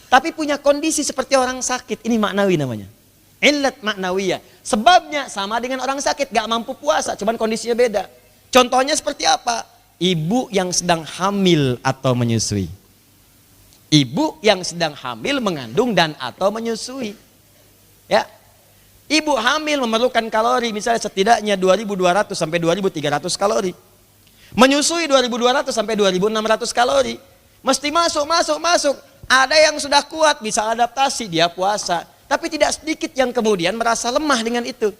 Tapi punya kondisi seperti orang sakit, ini maknawi namanya. Illat maknawiyah. Sebabnya sama dengan orang sakit, gak mampu puasa, cuman kondisinya beda. Contohnya seperti apa? Ibu yang sedang hamil atau menyusui. Ibu yang sedang hamil, mengandung dan atau menyusui. Ya. Ibu hamil memerlukan kalori, misalnya setidaknya 2.200 sampai 2.300 kalori. Menyusui 2.200 sampai 2.600 kalori. Mesti masuk. Ada yang sudah kuat, bisa adaptasi, dia puasa. Tapi tidak sedikit yang kemudian merasa lemah dengan itu.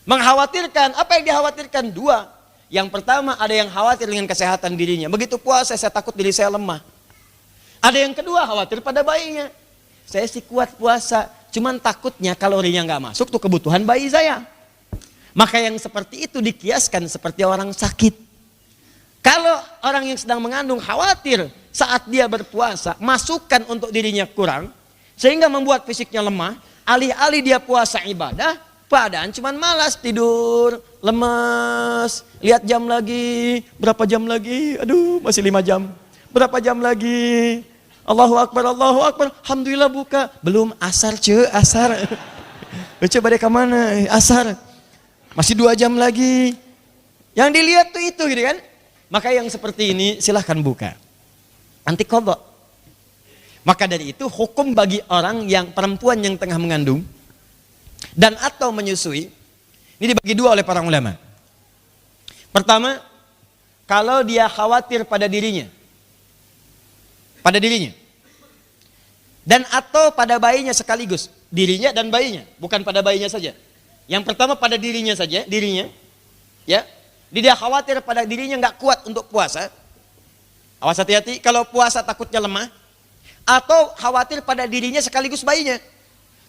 Mengkhawatirkan, apa yang dikhawatirkan? 2. Yang pertama, ada yang khawatir dengan kesehatan dirinya. Begitu puasa, saya takut diri saya lemah. Ada yang kedua, khawatir pada bayinya. Saya sih kuat puasa, cuman takutnya kalorinya nggak masuk tuh kebutuhan bayi saya. Maka yang seperti itu dikiaskan seperti orang sakit. Kalau orang yang sedang mengandung khawatir saat dia berpuasa, masukkan untuk dirinya kurang, sehingga membuat fisiknya lemah, alih-alih dia puasa ibadah, padahal cuman malas, tidur, lemes, lihat jam lagi, berapa jam lagi, aduh masih 5 jam, berapa jam lagi, Allahu Akbar, alhamdulillah buka, belum asar asar, coba deh kemana, asar, masih 2 jam lagi, yang dilihat tuh itu gitu kan. Maka yang seperti ini silahkan buka. Nanti qadha. Maka dari itu hukum bagi orang yang perempuan yang tengah mengandung dan atau menyusui ini dibagi 2 oleh para ulama. Pertama, kalau dia khawatir pada dirinya dan atau pada bayinya sekaligus, dirinya dan bayinya, bukan pada bayinya saja. Yang pertama pada dirinya saja, ya. Dia khawatir pada dirinya nggak kuat untuk puasa. Awas hati-hati, kalau puasa takutnya lemah. Atau khawatir pada dirinya sekaligus bayinya.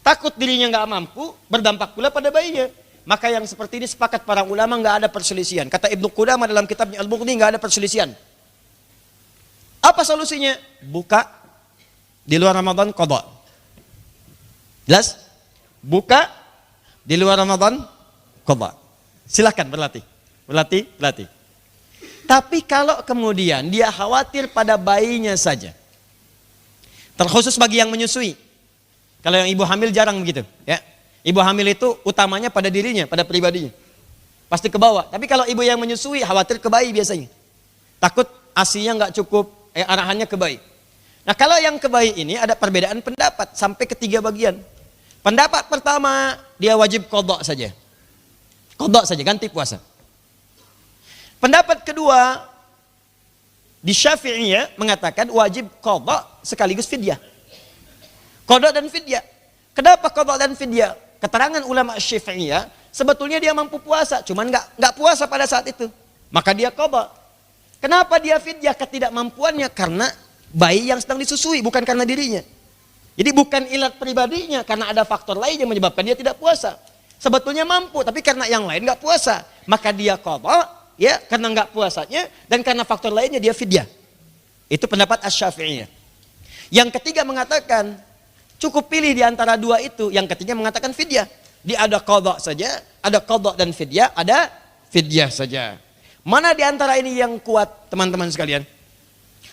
Takut dirinya nggak mampu, berdampak pula pada bayinya. Maka yang seperti ini sepakat para ulama nggak ada perselisihan. Kata Ibnu Qudamah dalam kitabnya Al-Mughni nggak ada perselisihan. Apa solusinya? Buka di luar Ramadan qadha. Jelas? Buka di luar Ramadan qadha. Silakan berlatih. Berlatih. Tapi kalau kemudian dia khawatir pada bayinya saja. Terkhusus bagi yang menyusui. Kalau yang ibu hamil jarang begitu, ya. Ibu hamil itu utamanya pada dirinya, pada pribadinya. Pasti ke bawah. Tapi kalau ibu yang menyusui khawatir ke bayi biasanya. Takut ASI-nya nggak cukup, arahannya ke bayi. Nah, kalau yang ke bayi ini ada perbedaan pendapat sampai ke 3 bagian. Pendapat pertama, dia wajib qadha saja. Qadha saja, ganti puasa. Pendapat kedua, di Syafi'iyah mengatakan wajib qadha sekaligus fidyah. Qadha dan fidyah. Kenapa qadha dan fidyah? Keterangan ulama Syafi'iyah, sebetulnya dia mampu puasa, cuman nggak puasa pada saat itu. Maka dia qadha. Kenapa dia fidyah ketidakmampuannya? Karena bayi yang sedang disusui, bukan karena dirinya. Jadi bukan ilat pribadinya, karena ada faktor lain yang menyebabkan dia tidak puasa. Sebetulnya mampu, tapi karena yang lain nggak puasa, maka dia qadha, ya, karena nggak puasanya dan karena faktor lainnya dia fidyah. Itu pendapat Asy-Syafi'iyah. Yang ketiga mengatakan cukup pilih di antara 2 itu. Yang ketiga mengatakan fidyah. Dia ada qadha saja, ada qadha dan fidyah, ada fidyah saja. Mana di antara ini yang kuat, teman-teman sekalian?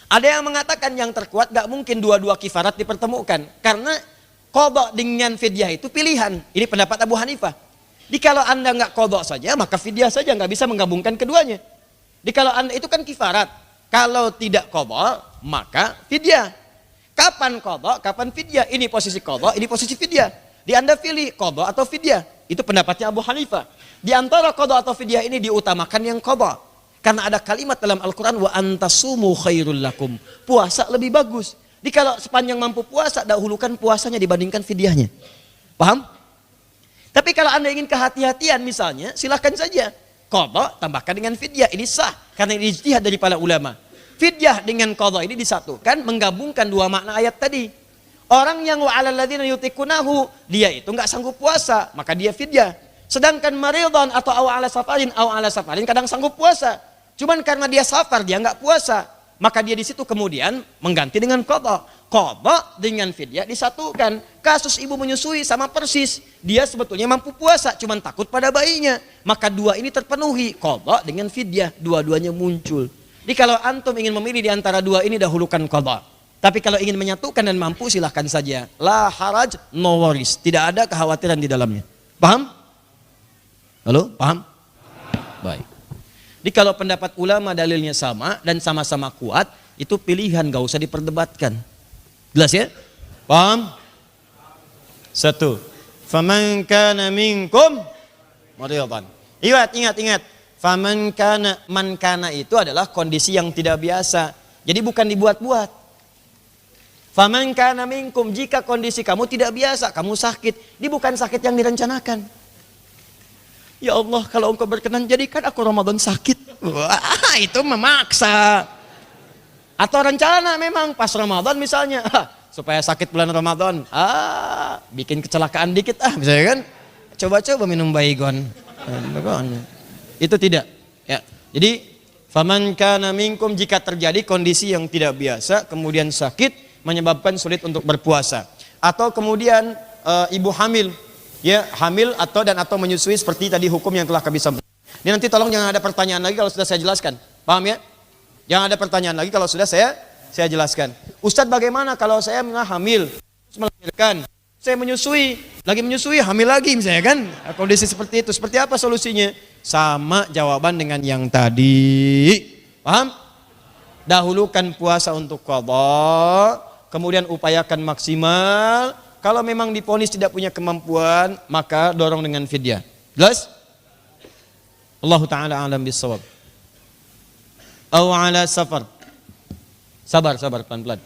Ada yang mengatakan yang terkuat gak mungkin dua-dua kifarat dipertemukan. Karena qadha dengan fidyah itu pilihan. Ini pendapat Abu Hanifah. Jadi kalau anda gak qadha saja, maka fidyah saja, gak bisa menggabungkan keduanya. Jadi kalau anda itu kan kifarat. Kalau tidak qadha, maka fidyah. Kapan qadha, kapan fidyah? Ini posisi qadha, ini posisi fidyah. Di anda pilih qadha atau fidyah. Itu pendapatnya Abu Hanifah. Di antara qadha atau fidyah ini diutamakan yang qadha. Karena ada kalimat dalam Al-Quran, wa antasumu khairul lakum. Puasa lebih bagus. Jadi kalau sepanjang mampu puasa, dahulukan puasanya dibandingkan fidyahnya. Paham? Tapi kalau anda ingin kehati-hatian misalnya, silahkan saja. Qadha tambahkan dengan fidyah, ini sah. Karena ini ijtihad dari para ulama. Fidyah dengan qadha ini disatukan, menggabungkan 2 makna ayat tadi. Orang yang wa'alal ladzina yutiqunahu, dia itu nggak sanggup puasa, maka dia fidyah. Sedangkan maridhan atau ala safarin kadang sanggup puasa. Cuman karena dia safar, dia nggak puasa, maka dia di situ kemudian mengganti dengan qadha. Qadha dengan fidyah disatukan. Kasus ibu menyusui sama persis. Dia sebetulnya mampu puasa, cuman takut pada bayinya. Maka 2 ini terpenuhi, qadha dengan fidyah, dua-duanya muncul. Jadi kalau antum ingin memilih di antara 2 ini, dahulukan qadha. Tapi kalau ingin menyatukan dan mampu, silahkan saja. La haraj, no worries. Tidak ada kekhawatiran di dalamnya. Paham? Halo? Paham? Baik. Jadi kalau pendapat ulama dalilnya sama dan sama-sama kuat, itu pilihan, gak usah diperdebatkan. Jelas ya? Paham? 1. Faman kana minkum maridhan. Ingat. Faman kana, man kana itu adalah kondisi yang tidak biasa. Jadi bukan dibuat-buat. Faman kana minkum, jika kondisi kamu tidak biasa, kamu sakit, ini bukan sakit yang direncanakan. Ya Allah, kalau engkau berkenan jadikan aku Ramadan sakit. Wah, itu memaksa. Atau rencana memang pas Ramadan misalnya, supaya sakit bulan Ramadan, bikin kecelakaan dikit misalnya kan. Coba-coba minum baygon. Itu tidak, ya. Jadi faman kana minkum, jika terjadi kondisi yang tidak biasa kemudian sakit menyebabkan sulit untuk berpuasa, atau kemudian ibu hamil, ya, hamil atau menyusui seperti tadi hukum yang telah kami sampaikan. Ini nanti tolong jangan ada pertanyaan lagi kalau sudah saya jelaskan. Paham ya? Jangan ada pertanyaan lagi kalau sudah saya jelaskan. Ustadz, bagaimana kalau saya hamil terus melahirkan? Saya lagi menyusui, hamil lagi misalnya kan? Kondisi seperti itu, seperti apa solusinya? Sama jawaban dengan yang tadi. Paham? Dahulukan puasa untuk qadha, kemudian upayakan maksimal. Kalau memang diponis tidak punya kemampuan, maka dorong dengan fidyah. Jelas? Allah Ta'ala alam bisawab. Aw ala safar. Sabar pelan-pelan.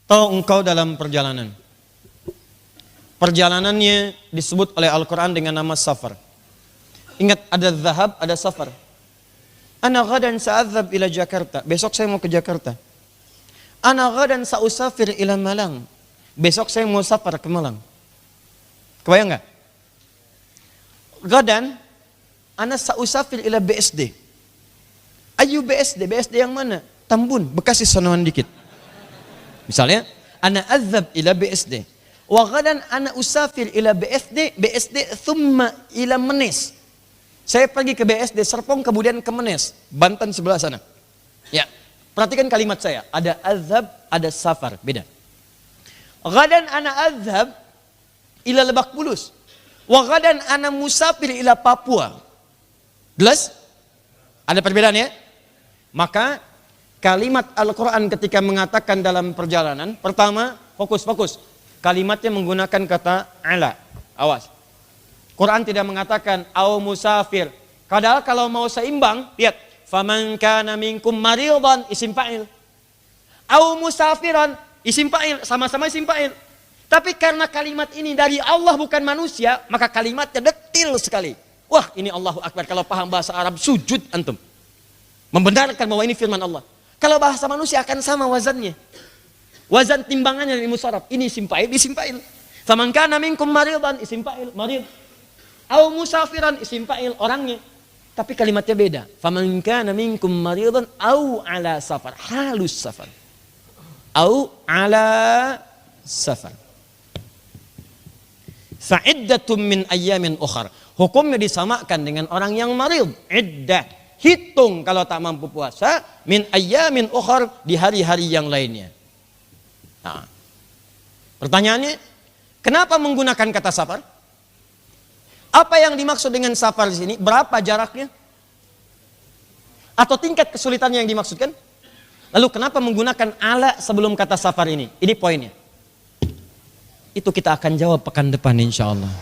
Atau engkau dalam perjalanan. Perjalanannya disebut oleh Al-Quran dengan nama safar. Ingat, ada zahab, ada safar. Ana ghadan sa'adzab ila Jakarta. Besok saya mau ke Jakarta. Ana ghadan sa'usafir ila Malang. Besok saya mau safar ke Malang. Kebayang gak? Ghadan ana sa'usafir ila BSD. Ayu BSD? BSD yang mana? Tambun, Bekasi sonoan dikit. Misalnya, ana adzab ila BSD. Wa ghadan ana usafir ila BSD thumma ila Menes. Saya pergi ke BSD Serpong kemudian ke Menes, Banten sebelah sana. Ya, perhatikan kalimat saya. Ada azhab, ada safar, beda. Ghadan ana azhab ila Lebak Bulus. Wa ghadan ana musafir ila Papua. Jelas? Ada perbedaan ya? Maka kalimat Al-Quran ketika mengatakan dalam perjalanan, pertama, fokus. Kalimatnya menggunakan kata ala. Awas. Quran tidak mengatakan au musafir. Padahal kalau mau seimbang, lihat. Faman kana minkum maridan, isim fa'il. Au musafiran, isim fa'il. Sama-sama isim fa'il. Tapi karena kalimat ini dari Allah bukan manusia, maka kalimatnya detil sekali. Wah, ini Allahu Akbar. Kalau paham bahasa Arab, sujud antum. Membenarkan bahwa ini firman Allah. Kalau bahasa manusia akan sama wazannya. Wazan timbangannya dari musarraf. Ini isim fa'il. Faman kana minkum maridan, isim fa'il, marid. Au musafiran, isim fa'il, orangnya. Tapi kalimatnya beda. Faman kana minkum maridan au ala safar. Halus safar. Au ala safar. Fa'iddatum min ayyamin ukhar. Hukumnya disamakan dengan orang yang marid. Iddah. Hitung kalau tak mampu puasa. Min ayyamin ukhar. Di hari-hari yang lainnya. Nah, pertanyaannya, kenapa menggunakan kata safar? Apa yang dimaksud dengan safar di sini? Berapa jaraknya? Atau tingkat kesulitannya yang dimaksudkan? Lalu kenapa menggunakan ala sebelum kata safar ini? Ini poinnya. Itu kita akan jawab pekan depan insya Allah.